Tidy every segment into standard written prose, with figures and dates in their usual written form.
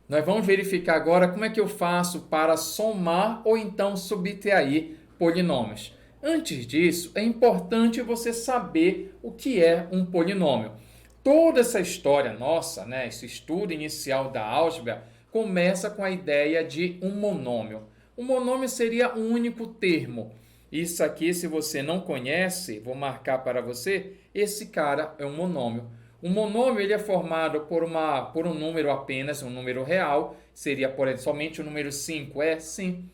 Nós vamos verificar agora como é que eu faço para somar ou então subtrair polinômios. Antes disso, é importante você saber o que é um polinômio. Toda essa história nossa, né, esse estudo inicial da álgebra, começa com a ideia de um monômio. Um monômio seria um único termo. Isso aqui, se você não conhece, vou marcar para você, esse cara é um monômio. Um monômio ele é formado por um número apenas, um número real, seria por exemplo, somente o número 5, sim.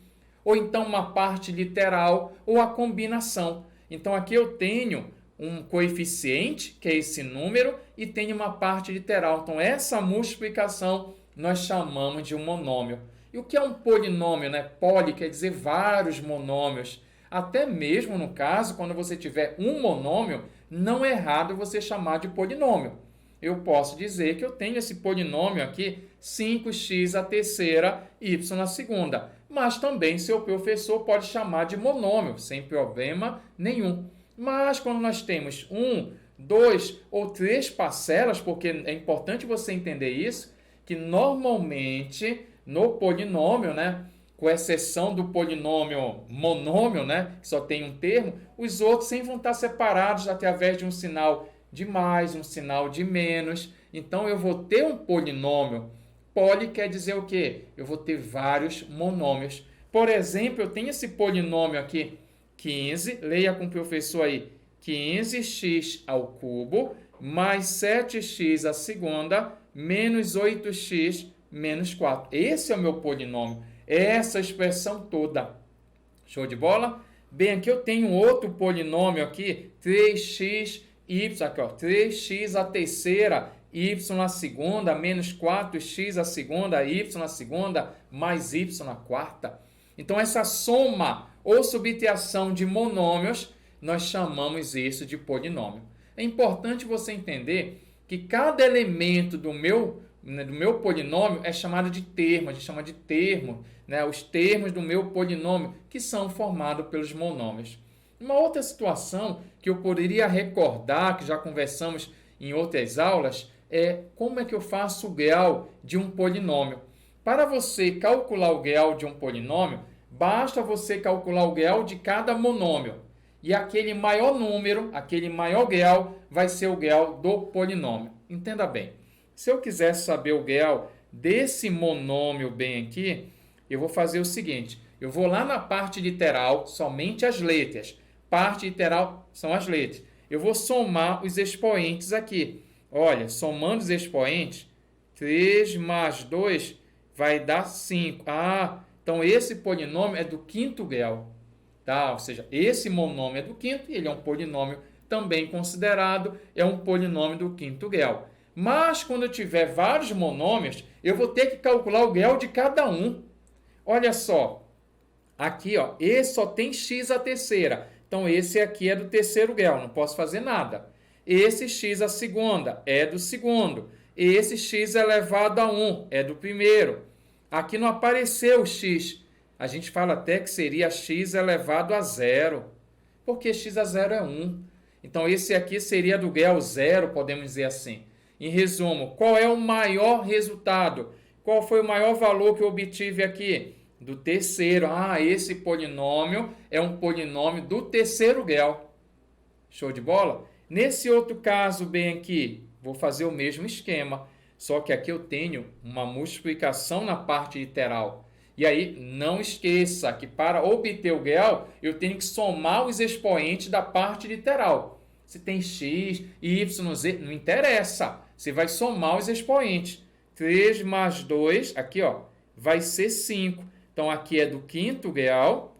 Ou então uma parte literal, ou a combinação. Então aqui eu tenho um coeficiente, que é esse número, e tenho uma parte literal. Então essa multiplicação nós chamamos de um monômio. E o que é um polinômio, né? Poli quer dizer vários monômios. Até mesmo no caso, quando você tiver um monômio, não é errado você chamar de polinômio. Eu posso dizer que eu tenho esse polinômio aqui, 5x a terceira, y a segunda. Mas também seu professor pode chamar de monômio, sem problema nenhum. Mas quando nós temos um, dois ou três parcelas, porque é importante você entender isso, que normalmente no polinômio, né, com exceção do polinômio monômio, né, que só tem um termo, os outros sempre vão estar separados através de um sinal de mais, um sinal de menos. Então eu vou ter um polinômio. Poli quer dizer o quê? Eu vou ter vários monômios. Por exemplo, eu tenho esse polinômio aqui, 15, leia com o professor aí, 15x ao cubo, mais 7x à segunda, menos 8x menos 4. Esse é o meu polinômio. Essa expressão toda. Show de bola? Bem, aqui eu tenho outro polinômio aqui, 3x, aqui ó, 3x à terceira, y à segunda, menos 4x à segunda, y à segunda, mais y à quarta. Então, essa soma ou subtração de monômios, nós chamamos isso de polinômio. É importante você entender que cada elemento do meu polinômio é chamado de termo, a gente chama de termo, né? Os termos do meu polinômio, que são formados pelos monômios. Uma outra situação que eu poderia recordar, que já conversamos em outras aulas, é como é que eu faço o grau de um polinômio. Para você calcular o grau de um polinômio, basta você calcular o grau de cada monômio. E aquele maior número, aquele maior grau, vai ser o grau do polinômio. Entenda bem. Se eu quiser saber o grau desse monômio bem aqui, eu vou fazer o seguinte. Eu vou lá na parte literal, somente as letras. Parte literal são as letras. Eu vou somar os expoentes aqui. Olha, somando os expoentes, 3 mais 2 vai dar 5. Então esse polinômio é do quinto grau. Tá? Ou seja, esse monômio é do quinto e ele é um polinômio também considerado, é um polinômio do quinto grau. Mas quando eu tiver vários monômios, eu vou ter que calcular o grau de cada um. Olha só, aqui ó, esse só tem x à terceira. Então esse aqui é do terceiro grau, não posso fazer nada. Esse x à segunda é do segundo. Esse x elevado a 1 é do primeiro. Aqui não apareceu o x. A gente fala até que seria x elevado a zero. Porque x a zero é 1. Então esse aqui seria do grau zero, podemos dizer assim. Em resumo, qual é o maior resultado? Qual foi o maior valor que eu obtive aqui? Do terceiro. Esse polinômio é um polinômio do terceiro grau. Show de bola? Nesse outro caso bem aqui, vou fazer o mesmo esquema. Só que aqui eu tenho uma multiplicação na parte literal. E aí, não esqueça que para obter o grau, eu tenho que somar os expoentes da parte literal. Se tem x, y, z, não interessa. Você vai somar os expoentes. 3 mais 2, aqui ó, vai ser 5. Então, aqui é do quinto grau.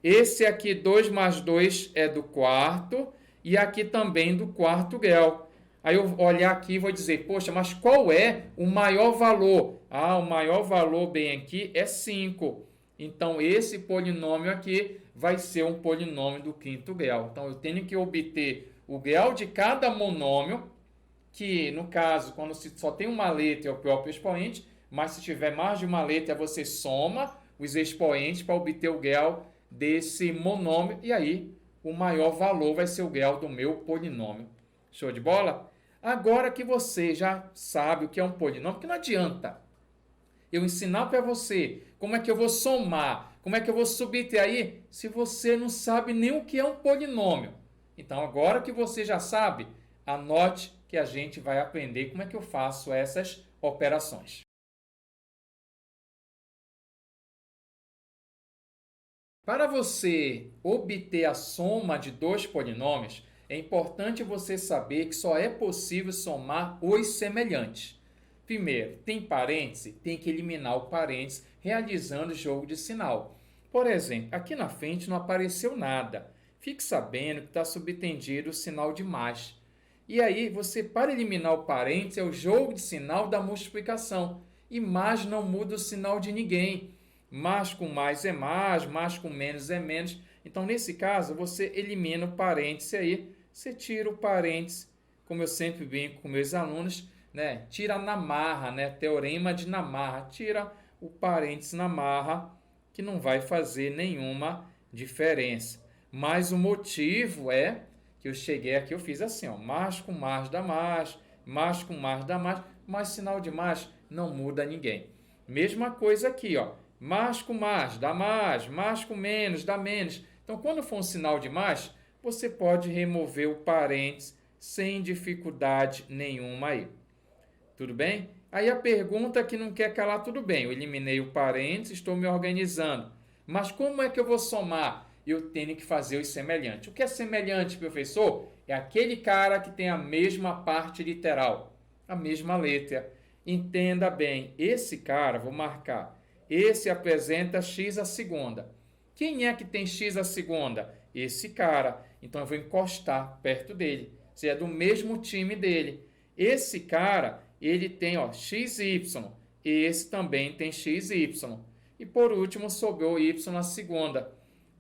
Esse aqui, 2 mais 2, é do quarto. E aqui também do quarto grau. Aí eu vou olhar aqui e vou dizer, poxa, mas qual é o maior valor? O maior valor bem aqui é 5. Então, esse polinômio aqui vai ser um polinômio do quinto grau. Então, eu tenho que obter o grau de cada monômio, que no caso, quando só tem uma letra é o próprio expoente, mas se tiver mais de uma letra, você soma os expoentes para obter o grau desse monômio, e aí o maior valor vai ser o grau do meu polinômio. Show de bola? Agora que você já sabe o que é um polinômio, que não adianta eu ensinar para você como é que eu vou somar, como é que eu vou subtrair, se você não sabe nem o que é um polinômio. Então, agora que você já sabe, anote que a gente vai aprender como é que eu faço essas operações. Para você obter a soma de dois polinômios, é importante você saber que só é possível somar os semelhantes. Primeiro, tem parêntese? Tem que eliminar o parêntese realizando o jogo de sinal. Por exemplo, aqui na frente não apareceu nada. Fique sabendo que está subtendido o sinal de mais. E aí, você, para eliminar o parêntese, é o jogo de sinal da multiplicação. E mais não muda o sinal de ninguém. Mais com mais é mais com menos é menos. Então, nesse caso, você elimina o parêntese aí. Você tira o parêntese, como eu sempre brinco com meus alunos, né? Tira na marra, né? Teorema de Namarra. Tira o parêntese na marra, que não vai fazer nenhuma diferença. Mas o motivo é que eu cheguei aqui, eu fiz assim, ó, mais com mais dá mais com mais dá mais, mas sinal de mais não muda ninguém. Mesma coisa aqui, ó, mais com mais dá mais com menos dá menos. Então, quando for um sinal de mais, você pode remover o parênteses sem dificuldade nenhuma aí. Tudo bem? Aí a pergunta que não quer calar, tudo bem, eu eliminei o parênteses, estou me organizando. Mas como é que eu vou somar? Eu tenho que fazer os semelhantes. O que é semelhante, professor? É aquele cara que tem a mesma parte literal, a mesma letra. Entenda bem, esse cara, vou marcar, esse apresenta x a segunda. Quem é que tem x a segunda? Esse cara. Então eu vou encostar perto dele. Você é do mesmo time dele. Esse cara, ele tem ó, xy. Esse também tem xy. E por último, sobrou y a segunda.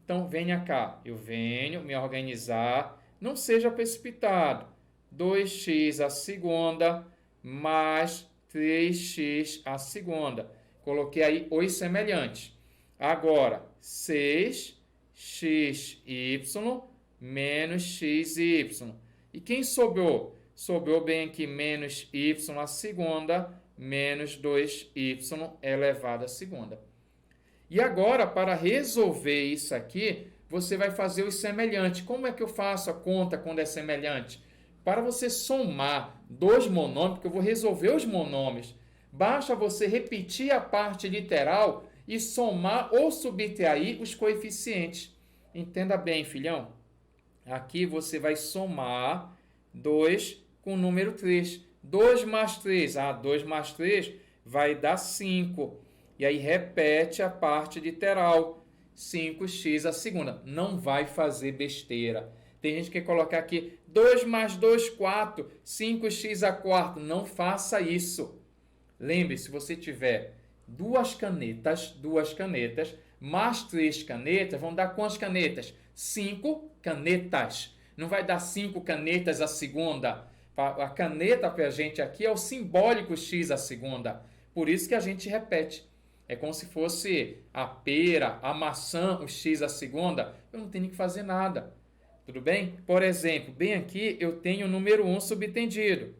Então, venha cá. Eu venho me organizar. Não seja precipitado. 2x a segunda mais 3x a segunda. Coloquei aí os semelhantes. Agora, 6xy menos xy. E quem sobrou? Sobrou bem aqui menos y a segunda menos 2y elevado à segunda. E agora, para resolver isso aqui, você vai fazer os semelhantes. Como é que eu faço a conta quando é semelhante? Para você somar dois monômios, porque eu vou resolver os monômios, basta você repetir a parte literal e somar ou subtrair os coeficientes. Entenda bem, filhão. Aqui você vai somar 2 com o número 3. 2 mais 3. 2 mais 3 vai dar 5. E aí repete a parte literal. 5x a segunda. Não vai fazer besteira. Tem gente que quer colocar aqui 2 mais 2, 4. 5x a quarta. Não faça isso. Lembre-se, se você tiver duas canetas, mais 3 canetas, vão dar quantas canetas? 5 canetas. Não vai dar 5 canetas a segunda. A caneta para a gente aqui é o simbólico x a segunda. Por isso que a gente repete. É como se fosse a pera, a maçã, o x a segunda. Eu não tenho que fazer nada. Tudo bem? Por exemplo, bem aqui eu tenho o número 1 subtendido.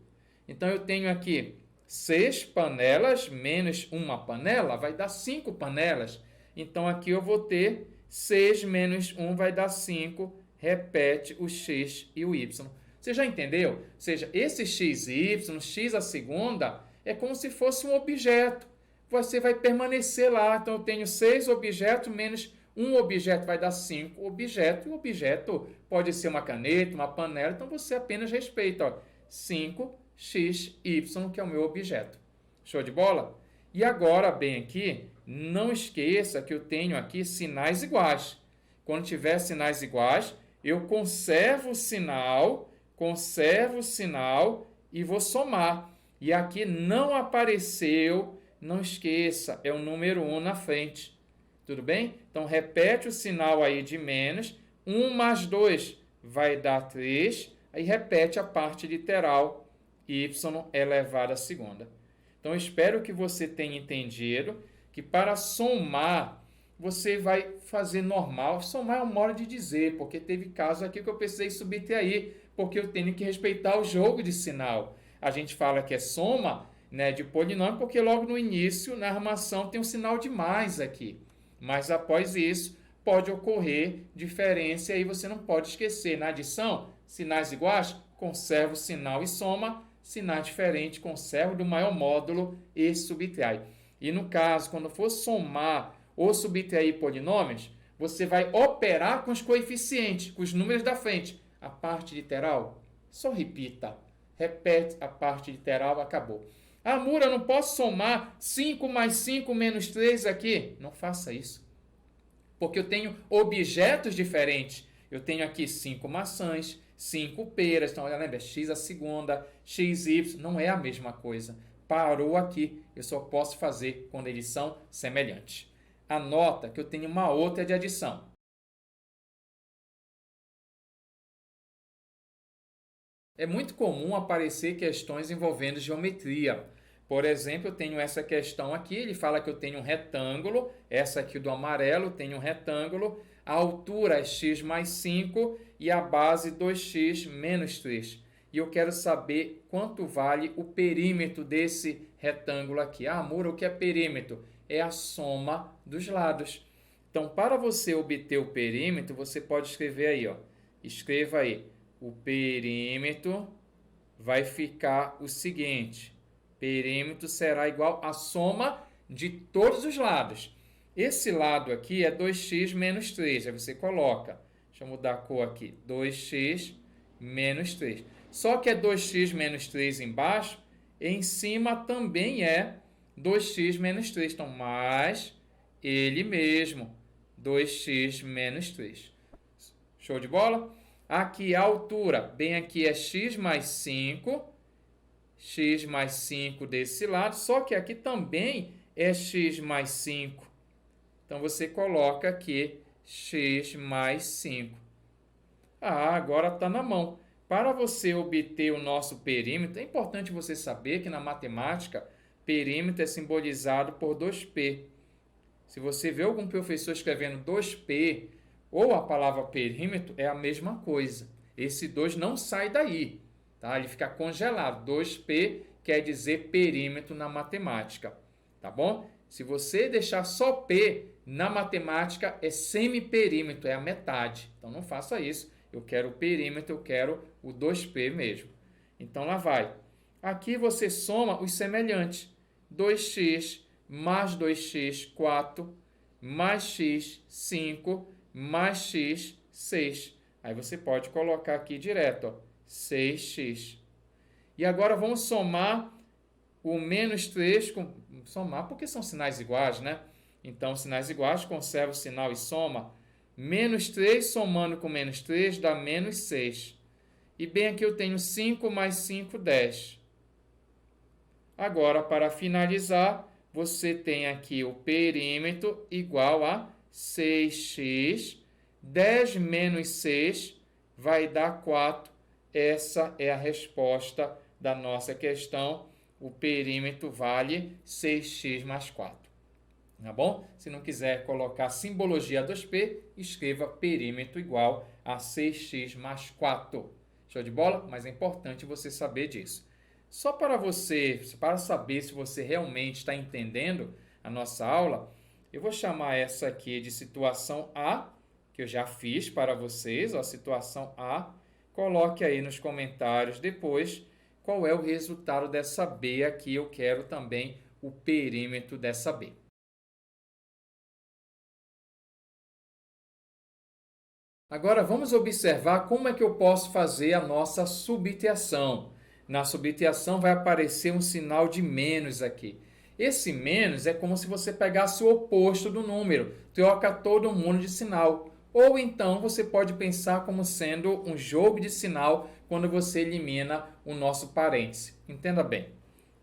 Então, eu tenho aqui 6 panelas menos uma panela, vai dar 5 panelas. Então, aqui eu vou ter 6 menos 1 vai dar 5. Repete o x e o y. Você já entendeu? Ou seja, esse x e y, x a segunda, é como se fosse um objeto. Você vai permanecer lá. Então, eu tenho 6 objetos menos um objeto vai dar 5 objetos. E o objeto pode ser uma caneta, uma panela. Então, você apenas respeita. Ó, 5xy, que é o meu objeto. Show de bola? E agora, bem aqui, não esqueça que eu tenho aqui sinais iguais. Quando tiver sinais iguais, eu conservo o sinal e vou somar. E aqui não apareceu, não esqueça, é o número 1 na frente. Tudo bem? Então, repete o sinal aí de menos. 1 mais 2 vai dar 3. Aí, repete a parte literal, y elevado à segunda. Então, eu espero que você tenha entendido que para somar, você vai fazer normal. Somar é uma hora de dizer, porque teve casos aqui que eu precisei subtrair, porque eu tenho que respeitar o jogo de sinal. A gente fala que é soma, né, de polinômio, porque logo no início, na armação, tem um sinal de mais aqui. Mas após isso, pode ocorrer diferença e aí você não pode esquecer. Na adição, sinais iguais, conserva o sinal e soma. Sinais diferentes, conserva do maior módulo e subtrai. E no caso, quando for somar ou subtrair polinômios, você vai operar com os coeficientes, com os números da frente. A parte literal, só repita. Repete a parte literal, acabou. Ah, Mura, eu não posso somar 5 mais 5 menos 3 aqui? Não faça isso. Porque eu tenho objetos diferentes. Eu tenho aqui 5 maçãs, 5 peras. Então, lembra, x a segunda, xy, não é a mesma coisa. Parou aqui. Eu só posso fazer quando eles são semelhantes. Anota que eu tenho uma outra de adição. É muito comum aparecer questões envolvendo geometria. Por exemplo, eu tenho essa questão aqui, ele fala que eu tenho um retângulo, essa aqui do amarelo tem um retângulo, a altura é x mais 5 e a base 2x menos 3. E eu quero saber quanto vale o perímetro desse retângulo aqui. Ah, Mura, o que é perímetro? É a soma dos lados. Então, para você obter o perímetro, você pode escrever aí, ó. Escreva aí. O perímetro vai ficar o seguinte. Perímetro será igual à soma de todos os lados. Esse lado aqui é 2x menos 3. Aí você coloca, deixa eu mudar a cor aqui, 2x menos 3. Só que é 2x menos 3 embaixo, em cima também é 2x menos 3. Então, mais ele mesmo, 2x menos 3. Show de bola? Aqui a altura, bem aqui é x mais 5, x mais 5 desse lado, só que aqui também é x mais 5. Então, você coloca aqui x mais 5. Ah, agora está na mão. Para você obter o nosso perímetro, é importante você saber que na matemática, perímetro é simbolizado por 2p. Se você vê algum professor escrevendo 2p, ou a palavra perímetro, é a mesma coisa. Esse 2 não sai daí, tá? Ele fica congelado. 2p quer dizer perímetro na matemática, tá bom? Se você deixar só p, na matemática é semiperímetro, é a metade. Então, não faça isso. Eu quero o perímetro, eu quero o 2p mesmo. Então, lá vai. Aqui você soma os semelhantes. 2x mais 2x, 4, mais x, 5, mais x, 6. Aí você pode colocar aqui direto, ó, 6x. E agora vamos somar o menos 3, somar porque são sinais iguais, né? Então, sinais iguais, conserva o sinal e soma. Menos 3 somando com menos 3 dá menos 6. E bem aqui eu tenho 5 mais 5, 10. Agora, para finalizar, você tem aqui o perímetro igual a 6x. 10 menos 6 vai dar 4. Essa é a resposta da nossa questão. O perímetro vale 6x mais 4. Tá bom? Se não quiser colocar simbologia 2p, escreva perímetro igual a 6x mais 4. Show de bola? Mas é importante você saber disso. Só para saber se você realmente está entendendo a nossa aula, eu vou chamar essa aqui de situação A, que eu já fiz para vocês, ó, situação A. Coloque aí nos comentários depois qual é o resultado dessa B aqui. Eu quero também o perímetro dessa B. Agora vamos observar como é que eu posso fazer a nossa subtração. Na subtração vai aparecer um sinal de menos aqui. Esse menos é como se você pegasse o oposto do número, troca todo mundo de sinal. Ou então você pode pensar como sendo um jogo de sinal quando você elimina o nosso parêntese. Entenda bem.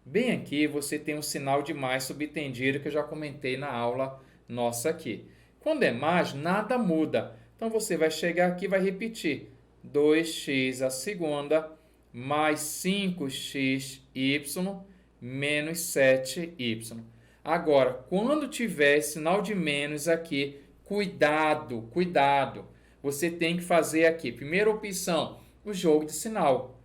Bem aqui você tem um sinal de mais subtendido que eu já comentei na aula nossa aqui. Quando é mais, nada muda. Então, você vai chegar aqui e vai repetir. 2x a segunda mais 5xy menos 7y. Agora, quando tiver sinal de menos aqui, cuidado, cuidado. Você tem que fazer aqui, primeira opção, o jogo de sinal.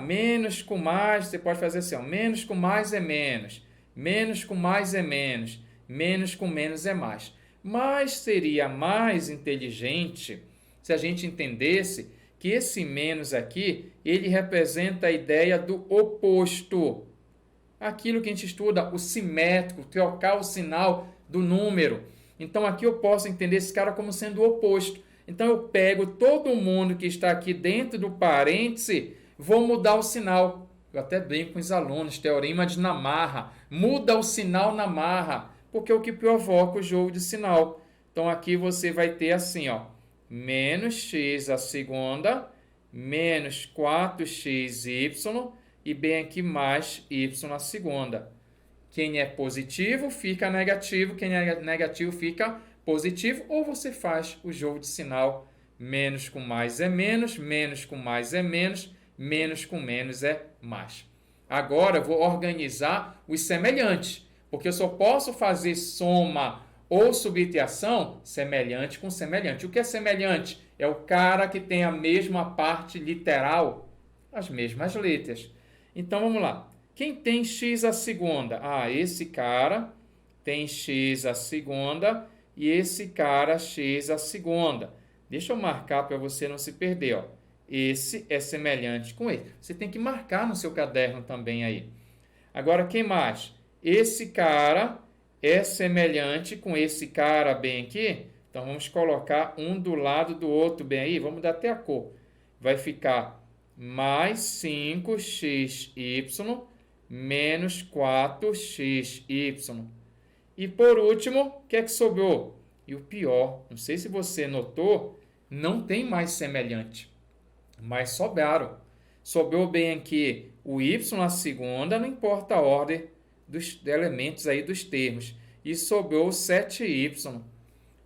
Menos com mais, você pode fazer assim, ó, menos com mais é menos, menos com mais é menos, menos com menos é mais. Mas seria mais inteligente se a gente entendesse que esse menos aqui, ele representa a ideia do oposto. Aquilo que a gente estuda, o simétrico, trocar o sinal do número. Então aqui eu posso entender esse cara como sendo o oposto. Então eu pego todo mundo que está aqui dentro do parêntese, vou mudar o sinal. Eu até brinco com os alunos, teorema de Namarra. Muda o sinal na marra, porque é o que provoca o jogo de sinal. Então aqui você vai ter assim, ó, menos x à segunda, menos 4xy, e bem aqui mais y à segunda. Quem é positivo fica negativo, quem é negativo fica positivo, ou você faz o jogo de sinal, menos com mais é menos, menos com mais é menos, menos com menos é mais. Agora eu vou organizar os semelhantes, porque eu só posso fazer soma ou subtração semelhante com semelhante. O que é semelhante? É o cara que tem a mesma parte literal, as mesmas letras. Então vamos lá. Quem tem x à segunda? Esse cara tem x à segunda e esse cara x à segunda. Deixa eu marcar para você não se perder, ó. Esse é semelhante com esse. Você tem que marcar no seu caderno também aí. Agora, quem mais? Esse cara é semelhante com esse cara bem aqui. Então, vamos colocar um do lado do outro bem aí. Vamos dar até a cor. Vai ficar mais 5xy menos 4xy. E, por último, o que é que sobrou? E o pior, não sei se você notou, não tem mais semelhante. Mas sobraram. Sobrou bem aqui o y à segunda, não importa a ordem dos elementos aí dos termos. E sobrou 7y.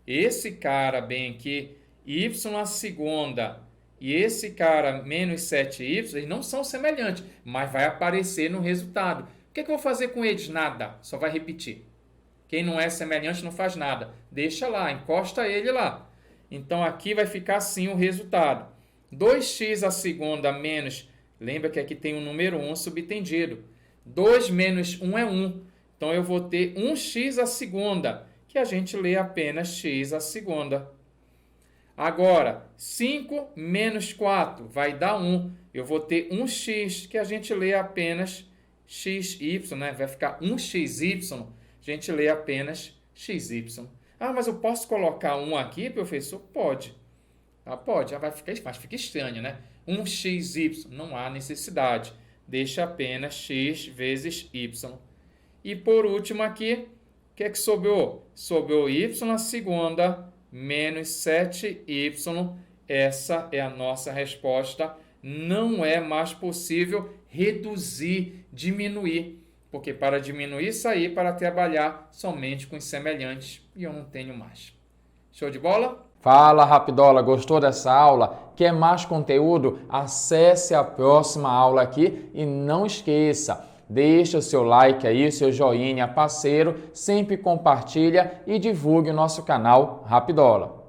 Esse cara bem aqui, y à segunda, e esse cara menos 7y, eles não são semelhantes, mas vai aparecer no resultado. O que é que eu vou fazer com eles? Nada, só vai repetir. Quem não é semelhante não faz nada. Deixa lá, encosta ele lá. Então aqui vai ficar assim o resultado. 2x à segunda menos, lembra que aqui tem o número 1 subtendido. 2 menos 1 é 1. Então eu vou ter 1x à segunda, que a gente lê apenas x à segunda. Agora, 5 menos 4 vai dar 1. Eu vou ter 1x, que a gente lê apenas xy, né? Vai ficar 1xy, a gente lê apenas xy. Mas eu posso colocar 1 aqui, professor? Pode. Pode, mas fica estranho, né? 1xy, não há necessidade. Deixa apenas x vezes y. E por último aqui, o que é que sobrou? Sobrou y à segunda menos 7y. Essa é a nossa resposta. Não é mais possível reduzir, diminuir. Porque para diminuir, sair para trabalhar somente com os semelhantes. E eu não tenho mais. Show de bola? Fala, Rapidola, gostou dessa aula? Quer mais conteúdo? Acesse a próxima aula aqui e não esqueça, deixa o seu like aí, seu joinha parceiro, sempre compartilha e divulgue o nosso canal Rapidola.